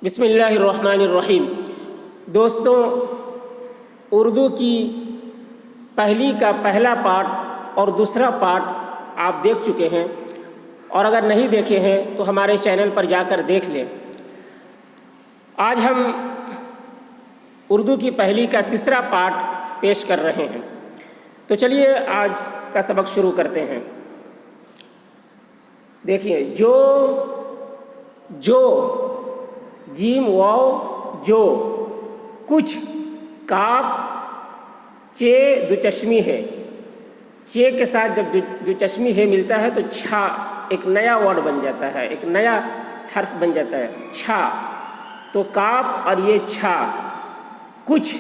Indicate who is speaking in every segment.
Speaker 1: بسم اللہ الرحمن الرحیم۔ دوستوں، اردو کی پہلی کا پہلا پارٹ اور دوسرا پارٹ آپ دیکھ چکے ہیں، اور اگر نہیں دیکھے ہیں تو ہمارے چینل پر جا کر دیکھ لیں۔ آج ہم اردو کی پہلی کا تیسرا پارٹ پیش کر رہے ہیں، تو چلیے آج کا سبق شروع کرتے ہیں۔ دیکھیے، جو جیم واو جو، کچھ کاف چے دو چشمی ہے، چے کے ساتھ جب دو چشمی ہے ملتا ہے تو چھا ایک نیا ورڈ بن جاتا ہے، ایک نیا حرف بن جاتا ہے، چھا۔ تو کاف اور یہ چھا، کچھ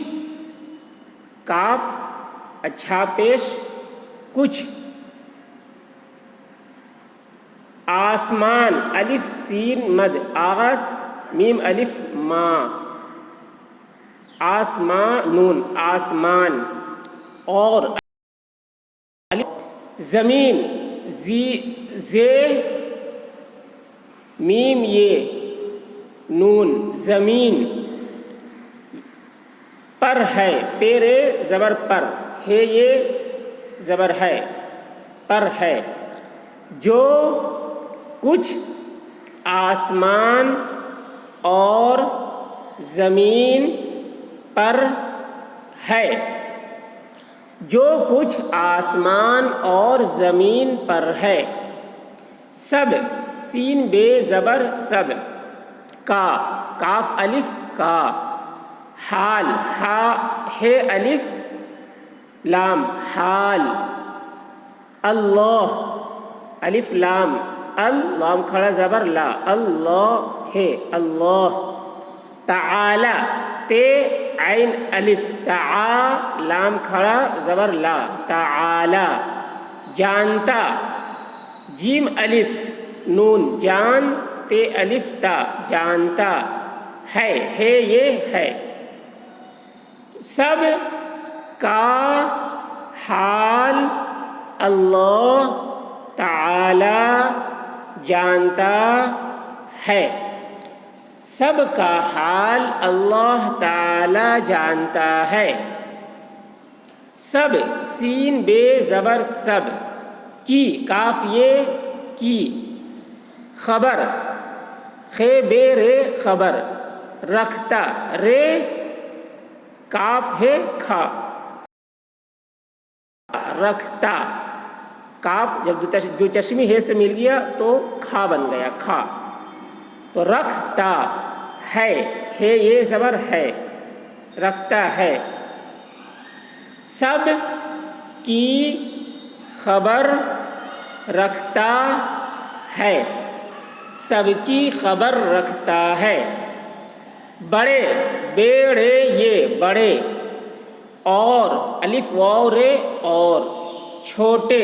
Speaker 1: کاف اچھا پیش کچھ، آسمان الف سین مد، آغاز میم الف ما، آسمان نون آسمان، اور زمین زے میم یہ نون زمین، پر ہے پیرے زبر پر، ہے یہ زبر ہے پر ہے، جو کچھ آسمان اور زمین پر ہے، جو کچھ آسمان اور زمین پر ہے، سب سین بے زبر سب، کا کاف الف کا، حال ہا ہے الف لام حال، اللہ الف لام لام کھڑا زبر لا، اللہ ہے اللہ، تعالی تے عین الف تعا لام کھڑا زبر لا تعالی، جانتا جیم الف نون جان تے الف تا جانتا، ہے یہ ہے، سب کا حال اللہ تعالی جانتا ہے، سب کا حال اللہ تعالی جانتا ہے، سب سین بے زبر سب، کی کاف یہ کی، خبر خے بے رے خبر، رکھتا رے کاف ہے کھا، رکھتا کاف جب دو چشمی ہے سے مل گیا تو کھا بن گیا کھا، تو رکھتا ہے یہ زبر ہے رکھتا ہے، سب کی خبر رکھتا ہے، سب کی خبر رکھتا ہے، بڑے بیڑے یہ بڑے، اور الف واو رے اور، چھوٹے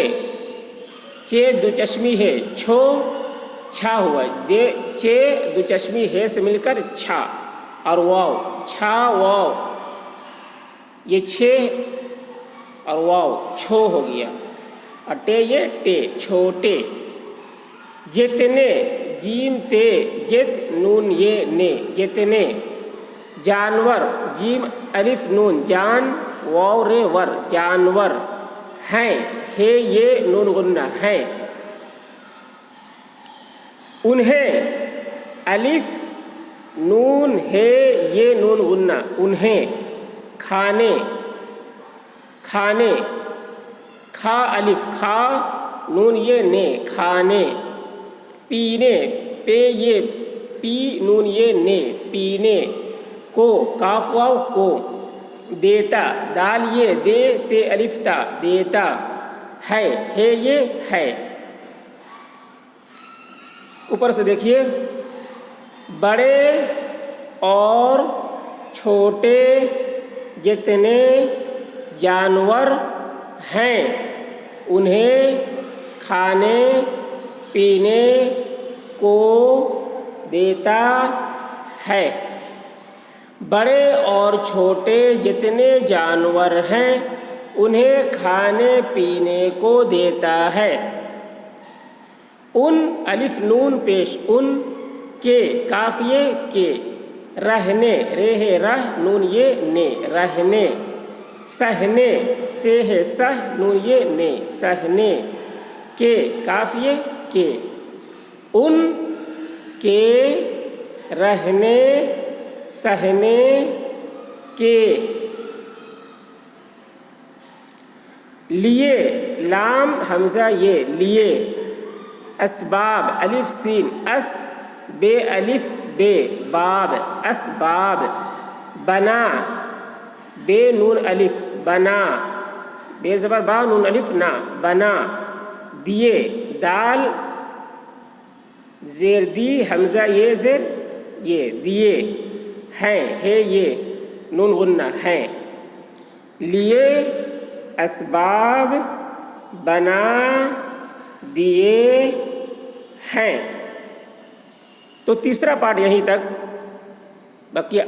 Speaker 1: چے دو چشمی ہے چھو چھا ہوا دے، چے دو چشمی ہے سے مل کر چھا، اور واو چھا واو یہ چھے اور واو چھو ہو گیا، اور ٹے یہ ٹے چھوٹے، جتنے جیم تے جت نون یہ نے جتنے، جانور جیم الف نون جان واو رے ور جانور، ہیں ہے یہ نون غنہ ہیں، انہیں الف نون ہے یہ نون غنہ انہیں، کھانے کھانے کھا الف کھا نون یہ نے کھانے، پینے پے یہ پی نون یہ نے پینے، کو کاف واو کو، دیتا دال یہ دے تے الف تا دیتا، ہے یہ ہے، اوپر سے دیکھیے، بڑے اور چھوٹے جتنے جانور ہیں انہیں کھانے پینے کو دیتا ہے، بڑے اور چھوٹے جتنے جانور ہیں انہیں کھانے پینے کو دیتا ہے، ان الف نون پیش ان کے، کافیے کے، رہنے، رے ہے رہ، نون یہ نے، رہنے، سہنے، سے ہے سہ، نون یہ نے، سہنے، کے، کاف یہ کے، ان کے رہنے سہنے کے لیے، لام حمزہ یہ لیے، اسباب، الف سین، اس بے الف بے، باب، اسباب، بنا، بے نون الف، بنا، بے زبر با نون الف نا، بنا، دیے، دال زیر دی حمزہ یہ زیر یہ، دیے، ہیں، ہے یہ نون غنہ، ہیں، لیے، اسباب، بنا، دیے، ہیں۔ تو تیسرا پارٹ یہیں تک، باقی